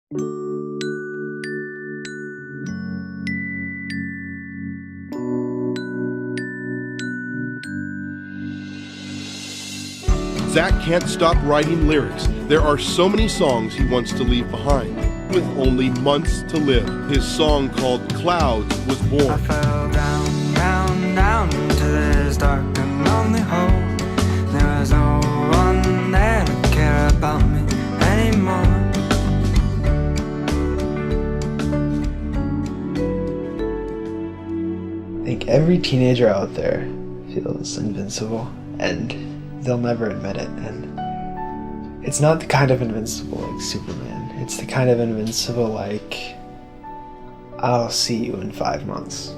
Zach can't stop writing lyrics. There are so many songs he wants to leave behind. With only months to live, his song called Clouds was born. I fell down, down, down into this dark and lonely hole. There was no one there to care about me anymore. I think every teenager out there feels invincible, and they'll never admit it. And it's not the kind of invincible like Superman. It's the kind of invincible like, I'll see you in 5 months.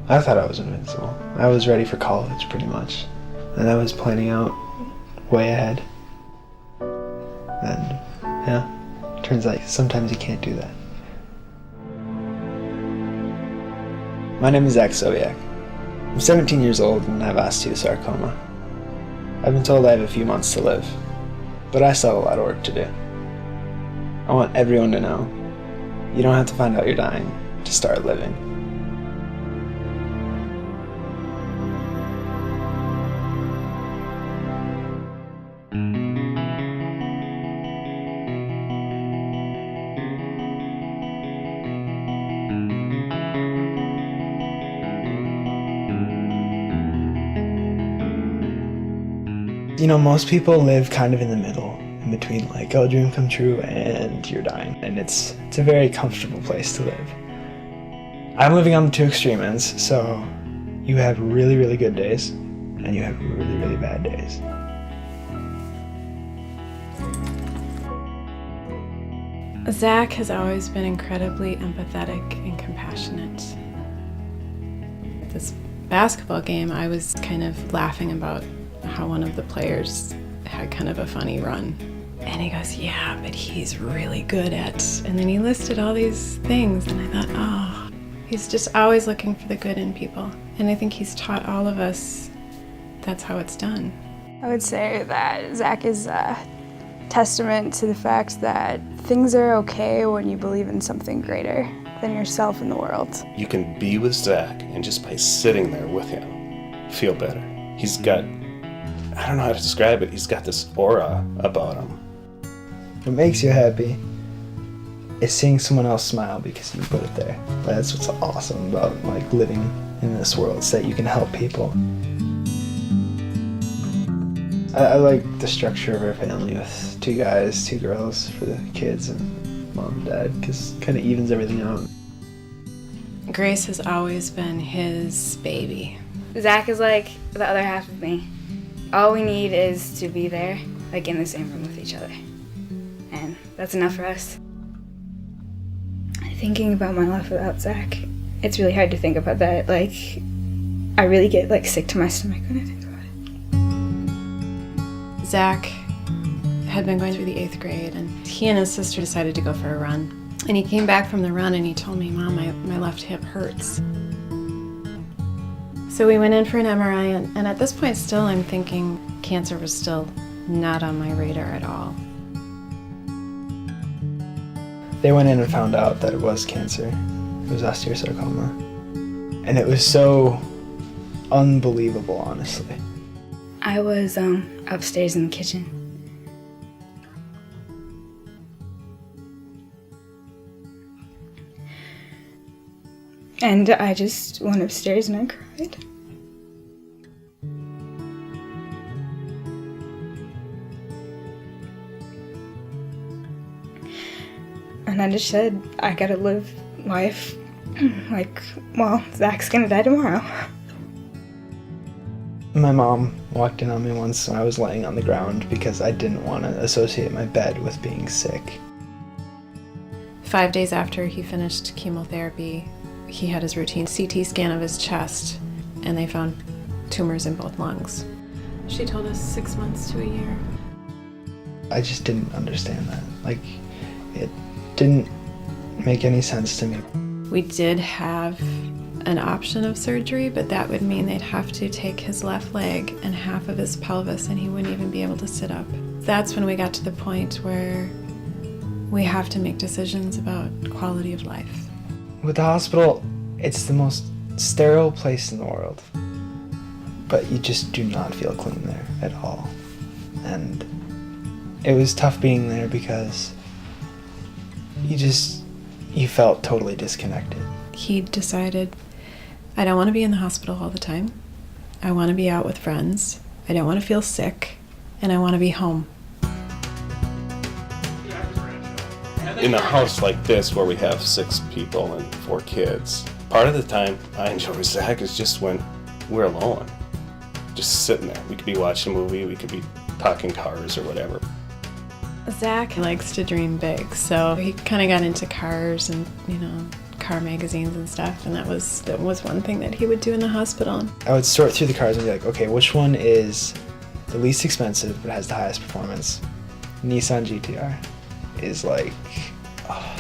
I thought I was invincible. I was ready for college pretty much, and I was planning out way ahead. And yeah, turns out sometimes you can't do that. My name is Zach Sobiech. I'm 17 years old and have osteosarcoma. I've been told I have a few months to live, but I still have a lot of work to do. I want everyone to know, you don't have to find out you're dying to start living. You know, most people live kind of in the middle, in between like, oh, dream come true and you're dying. And it's a very comfortable place to live. I'm living on the two extreme ends, so you have really, really good days and you have really, really bad days. Zach has always been incredibly empathetic and compassionate. At this basketball game, I was kind of laughing about how one of the players had kind of a funny run. And he goes, yeah, but he's really good at, and then he listed all these things, and I thought, oh, he's just always looking for the good in people. And I think he's taught all of us that's how it's done. I would say that Zach is a testament to the fact that things are okay when you believe in something greater than yourself in the world. You can be with Zach, and just by sitting there with him, feel better. He's got, I don't know how to describe it, he's got this aura about him. What makes you happy is seeing someone else smile because you put it there. That's what's awesome about like living in this world, is that you can help people. I like the structure of our family with 2 guys, 2 girls for the kids, and mom and dad, because it kind of evens everything out. Grace has always been his baby. Zach is like the other half of me. All we need is to be there, like in the same room with each other. And that's enough for us. Thinking about my life without Zach, it's really hard to think about that. Like, I really get like sick to my stomach when I think about it. Zach had been going through the 8th grade, and he and his sister decided to go for a run. And he came back from the run and he told me, Mom, my left hip hurts. So we went in for an MRI, and at this point still I'm thinking cancer was still not on my radar at all. They went in and found out that it was cancer. It was osteosarcoma. And it was so unbelievable, honestly. I was upstairs in the kitchen. And I just went upstairs and I cried. And I just said, I gotta live life like, well, Zach's gonna die tomorrow. My mom walked in on me once when I was laying on the ground because I didn't want to associate my bed with being sick. 5 days after he finished chemotherapy, he had his routine CT scan of his chest, and they found tumors in both lungs. She told us 6 months to a year. I just didn't understand that. Like, it didn't make any sense to me. We did have an option of surgery, but that would mean they'd have to take his left leg and half of his pelvis, and he wouldn't even be able to sit up. That's when we got to the point where we have to make decisions about quality of life. With the hospital, it's the most sterile place in the world. But you just do not feel clean there at all. And it was tough being there because you felt totally disconnected. He decided, I don't want to be in the hospital all the time. I want to be out with friends. I don't want to feel sick. And I want to be home. In a house like this where we have 6 people and 4 kids, part of the time I enjoy with Zach is just when we're alone. Just sitting there. We could be watching a movie, we could be talking cars or whatever. Zach likes to dream big, so he kind of got into cars and, car magazines and stuff, and that was one thing that he would do in the hospital. I would sort through the cars and be like, okay, which one is the least expensive but has the highest performance? Nissan GTR is like, oh,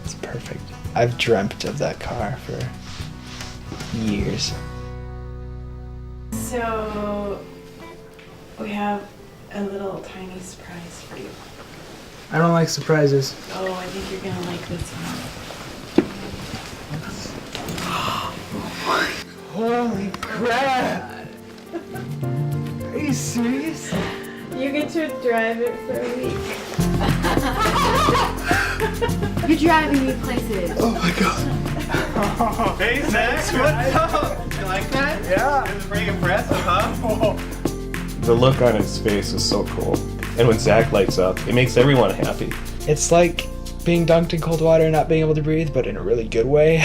it's perfect. I've dreamt of that car for years. So, we have a little tiny surprise for you. I don't like surprises. Oh, I think you're gonna like this one. Holy crap! Are you serious? You get to drive it for a week. You're driving me places. Oh my god. Oh, hey, Zach, what's up? You like that? Yeah. It was pretty impressive, huh? The look on his face is so cool. And when Zach lights up, it makes everyone happy. It's like being dunked in cold water and not being able to breathe, but in a really good way.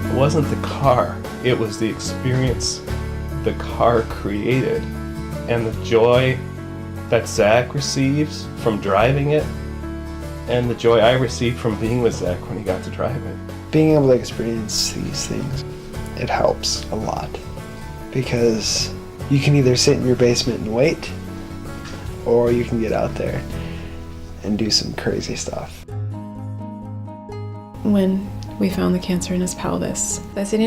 It wasn't the car, it was the experience the car created and the joy that Zach receives from driving it and the joy I received from being with Zach when he got to drive it. Being able to experience these things, it helps a lot because you can either sit in your basement and wait, or you can get out there and do some crazy stuff. When we found the cancer in his pelvis, I said,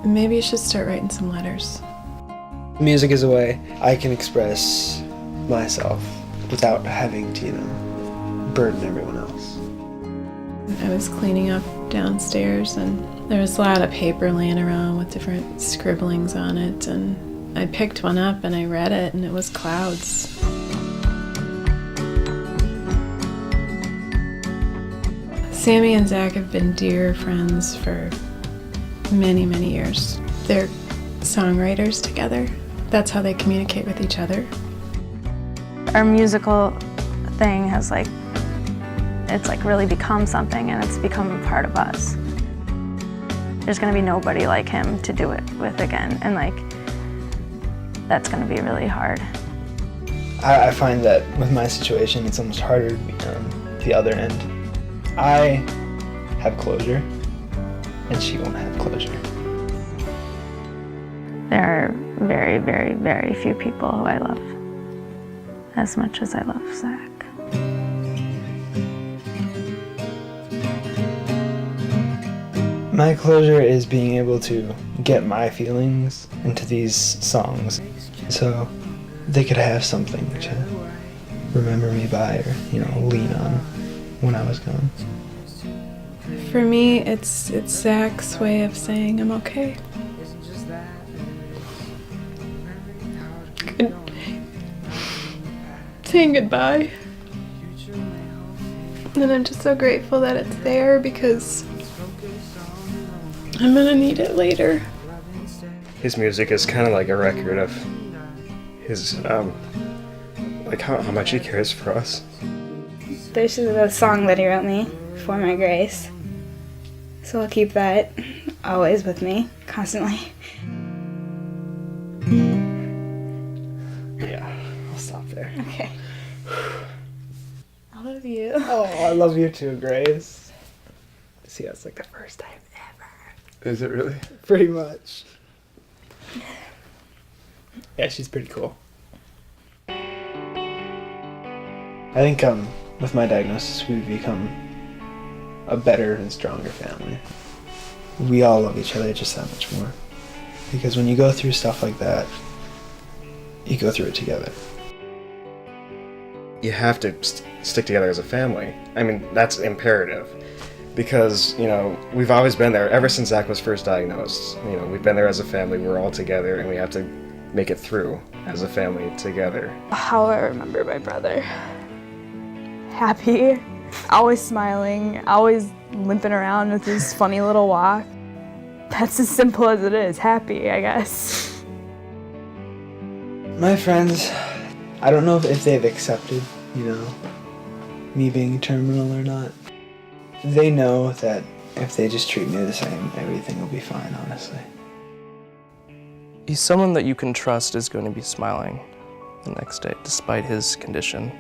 maybe you should start writing some letters. Music is a way I can express myself without having to, burden everyone else. I was cleaning up downstairs and there was a lot of paper laying around with different scribblings on it, and I picked one up and I read it, and it was clouds. Sammy and Zach have been dear friends for many, many years. They're songwriters together. That's how they communicate with each other. Our musical thing has it's really become something, and it's become a part of us. There's gonna be nobody like him to do it with again, and that's gonna be really hard. I find that with my situation, it's almost harder to be on the other end. I have closure, and she won't have closure. There are very, very, very few people who I love as much as I love Zach. My closure is being able to get my feelings into these songs so they could have something to remember me by or, lean on when I was gone. For me, it's Zach's way of saying I'm okay. Saying goodbye. And I'm just so grateful that it's there because I'm gonna need it later. His music is kind of like a record of his, how much he cares for us. There's a song that he wrote me, For My Grace. So I'll keep that always with me, constantly. Yeah, I'll stop there. Okay. I love you. Oh, I love you too, Grace. See, that's the first time ever. Is it really? Pretty much. Yeah, she's pretty cool. I think with my diagnosis, we've become a better and stronger family. we all love each other just that much more. Because when you go through stuff like that, you go through it together. You have to stick together as a family. I mean, that's imperative. Because, you know, we've always been there. Ever since Zach was first diagnosed, you know, we've been there as a family. We're all together, and we have to make it through as a family together. How I remember my brother. Happy, always smiling, always limping around with his funny little walk. That's as simple as it is, happy, I guess. My friends, I don't know if they've accepted, you know, me being terminal or not. They know that if they just treat me the same, everything will be fine, honestly. He's someone that you can trust is going to be smiling the next day, despite his condition.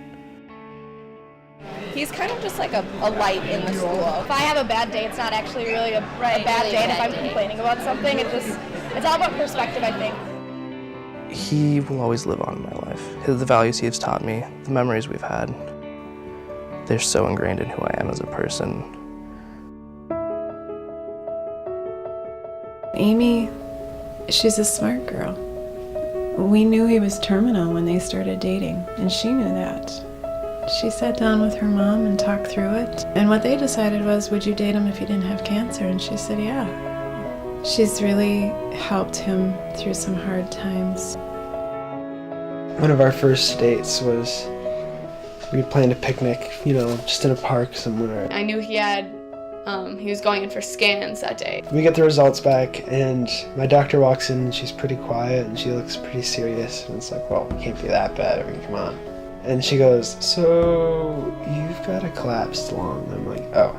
He's kind of just like a light in the school. If I have a bad day, it's not actually really a bad day. And if I'm complaining about something, it's all about perspective, I think. He will always live on in my life. The values he has taught me, the memories we've had, they're so ingrained in who I am as a person. Amy, she's a smart girl. We knew he was terminal when they started dating, and she knew that. She sat down with her mom and talked through it. And what they decided was, would you date him if he didn't have cancer? And she said, yeah. She's really helped him through some hard times. One of our first dates was, we had planned a picnic, you know, just in a park somewhere. I knew he was going in for scans that day. We get the results back, and my doctor walks in, and she's pretty quiet, and she looks pretty serious. And it's like, well, it can't be that bad. I mean, come on. And she goes, so you've got a collapsed lung. I'm like, oh,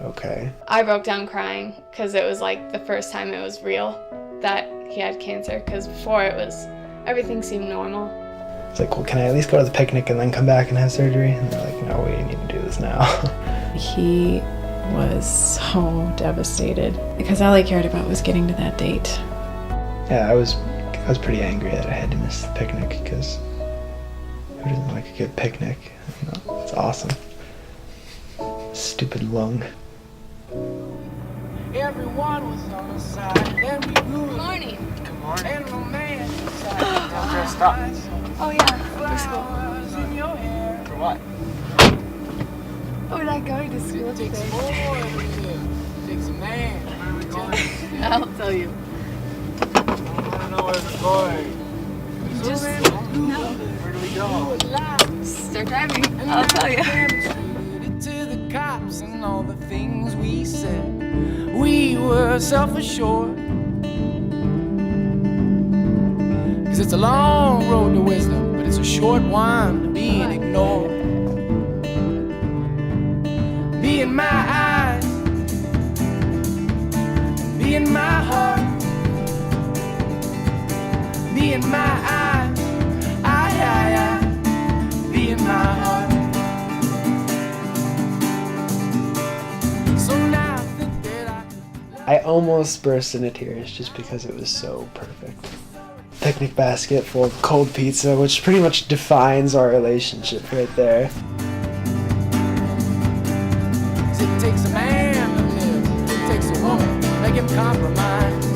okay. I broke down crying because it was like the first time it was real that he had cancer, because before everything seemed normal. It's like, well, can I at least go to the picnic and then come back and have surgery? And they're like, no, we need to do this now. He was so devastated because all he cared about was getting to that date. Yeah, I was pretty angry that I had to miss the picnic because who doesn't like a good picnic? You know, it's awesome. Stupid lung. Everyone was on the side. Good morning. Good morning. And romance. Dressed up. Oh yeah, looks cool. In your hair. For what? We're not going to school It takes today. more than this. It takes a man. Where are we going? I'll tell you. I want to know where we're going. Just no. Where do we go? Start driving. I'll tell you. To the cops and all the things we said. We were self-assured. 'Cause it's a long road to wisdom, but it's a short one to being ignored. Be in my eyes, be in my heart, be in my eyes, be in my heart. So now I think that I almost burst into tears just because it was so perfect. Picnic basket full of cold pizza, which pretty much defines our relationship right there. it takes a man to live, it takes a woman to make him compromise.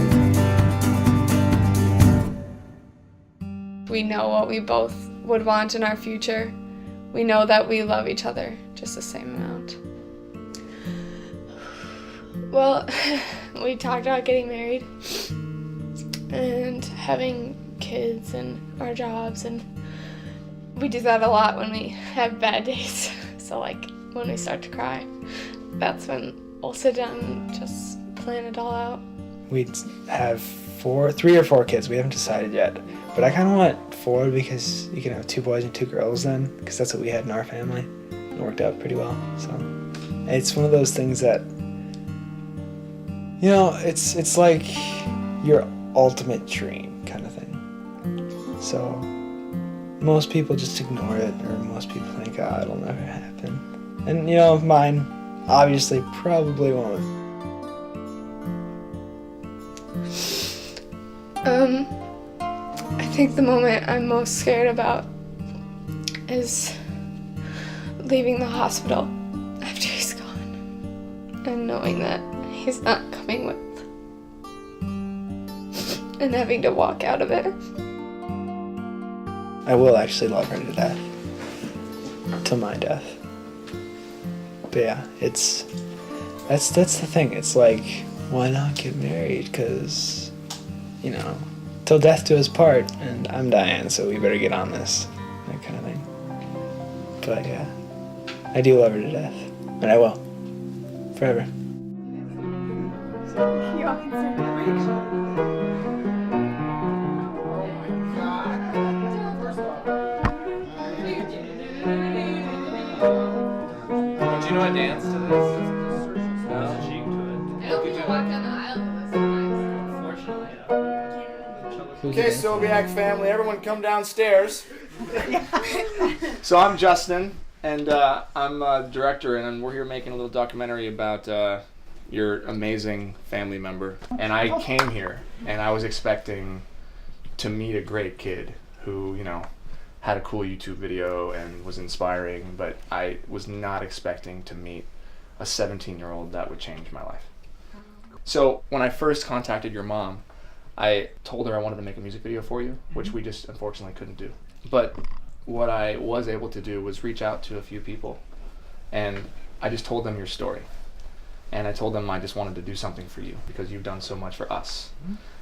We know what we both would want in our future. We know that we love each other just the same amount. Well, we talked about getting married and having kids and our jobs, and we do that a lot when we have bad days. So like when we start to cry, that's when we'll sit down and just plan it all out. We'd have 3 or 4 kids. We haven't decided yet. But I kind of want 4 because you can have 2 boys and 2 girls then, because that's what we had in our family. It worked out pretty well. So it's one of those things that, you know, it's like your ultimate dream kind of thing. So most people just ignore it, or most people think, oh, it'll never happen. And, you know, mine obviously probably won't. I think the moment I'm most scared about is leaving the hospital after he's gone and knowing that he's not coming with and having to walk out of it. I will actually love her to death. Till my death. But yeah, that's the thing. It's like, why not get married? Because, you know, till death do us part, and I'm dying, so we better get on this. That kind of thing. But yeah, I do love her to death. And I will. Forever. Do you know a dance to this? No, she could. I hope you walk down the aisle with us. Unfortunately, Okay, Sobiech family, everyone come downstairs. So I'm Justin, and I'm the director, and we're here making a little documentary about your amazing family member. And I came here, and I was expecting to meet a great kid who, you know, had a cool YouTube video and was inspiring, but I was not expecting to meet a 17-year-old that would change my life. So when I first contacted your mom, I told her I wanted to make a music video for you, which we just unfortunately couldn't do. But what I was able to do was reach out to a few people, and I just told them your story. And I told them I just wanted to do something for you because you've done so much for us.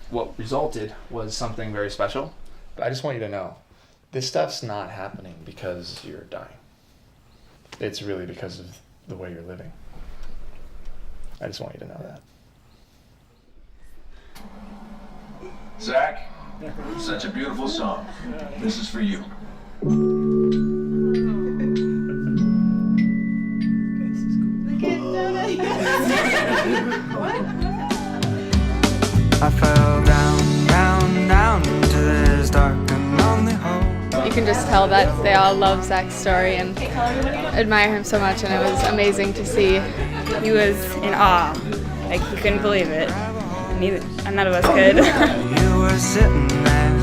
What resulted was something very special. But I just want you to know, this stuff's not happening because you're dying. It's really because of the way you're living. I just want you to know that. Zach, such a beautiful song. This is for you. I fell down, down, down into this dark and lonely hole. You can just tell that they all love Zach's story and admire him so much, and it was amazing to see. He was in awe. Like, he couldn't believe it. None of us could. You were sitting there,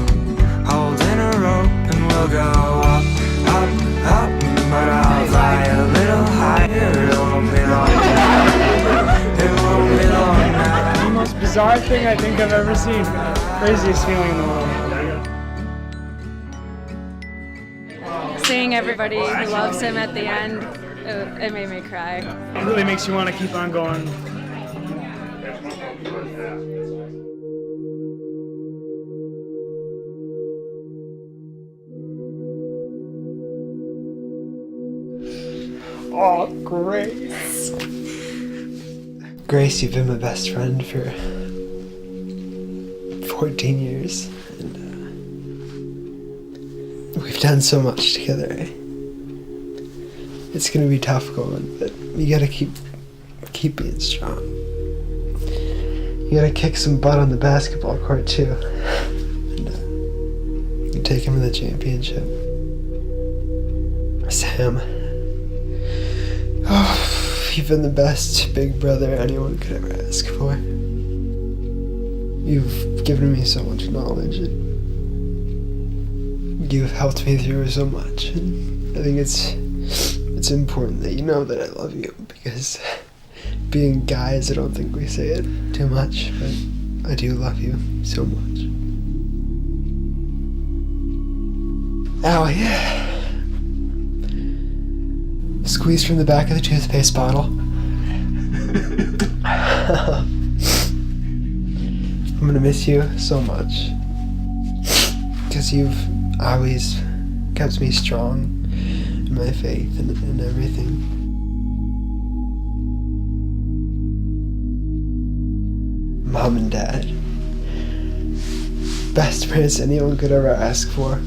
holding a rope, and we'll go up, up, up, but I'll fly a little higher. It won't be long now. It won't be long now. The most bizarre thing I think I've ever seen. Craziest feeling in the world. Seeing everybody who loves him at the end, it made me cry. It really makes you want to keep on going. Oh, Grace. Grace, you've been my best friend for 14 years. And we've done so much together. It's gonna be tough going, but you gotta keep being strong. You gotta kick some butt on the basketball court too. And you take him to the championship. Sam. Oh, you've been the best big brother anyone could ever ask for. You've given me so much knowledge, and you've helped me through so much. And I think it's important that you know that I love you, because being guys, I don't think we say it too much, but I do love you so much. Ow, yeah. Squeeze from the back of the toothpaste bottle. I'm gonna miss you so much, because you've always kept me strong in my faith and everything. Mom and Dad. Best parents anyone could ever ask for.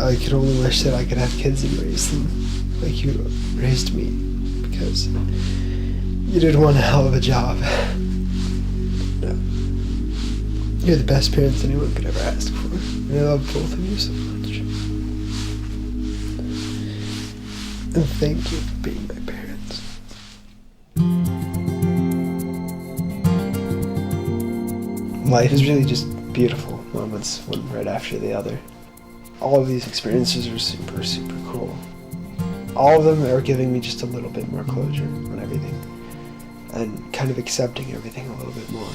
I could only wish that I could have kids and raise them like you raised me, because you did one hell of a job. No. You're the best parents anyone could ever ask for, and I love both of you so much. And thank you for being my parents. Life is really just beautiful moments, one right after the other. All of these experiences are super, super cool. All of them are giving me just a little bit more closure on everything, and kind of accepting everything a little bit more.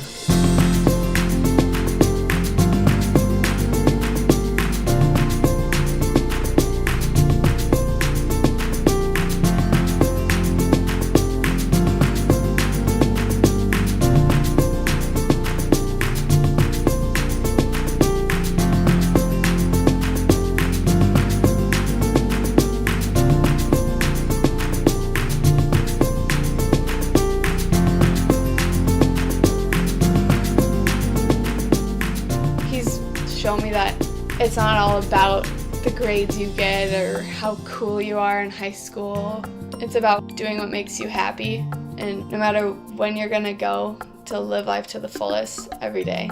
show me that it's not all about the grades you get or how cool you are in high school. It's about doing what makes you happy, and no matter when you're gonna go, to live life to the fullest every day.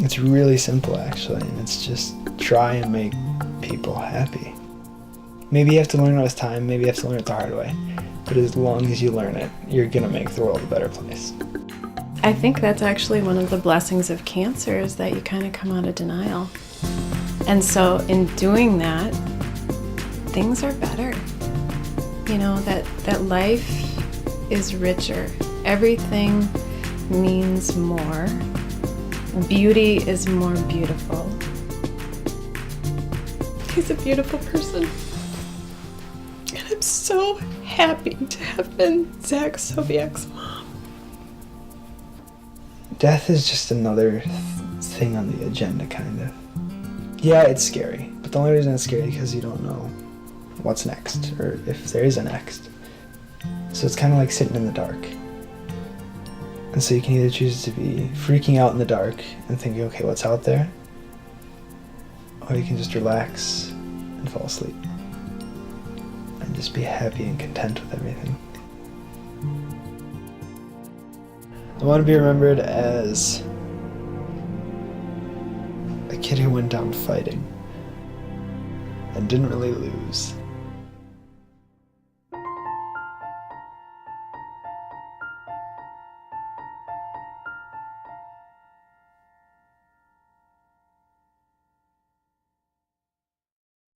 It's really simple, actually, and it's just try and make people happy. Maybe you have to learn it with time, maybe you have to learn it the hard way, but as long as you learn it, you're gonna make the world a better place. I think that's actually one of the blessings of cancer, is that you kind of come out of denial. And so in doing that, things are better. You know, that life is richer. Everything means more. Beauty is more beautiful. He's a beautiful person. And I'm so happy to have been Zach Sobiech's mom. Death is just another thing on the agenda, kind of. Yeah, it's scary, but the only reason it's scary is because you don't know what's next, or if there is a next. So it's kind of like sitting in the dark. And so you can either choose to be freaking out in the dark and thinking, okay, what's out there? Or you can just relax and fall asleep. And just be happy and content with everything. I want to be remembered as a kid who went down fighting and didn't really lose.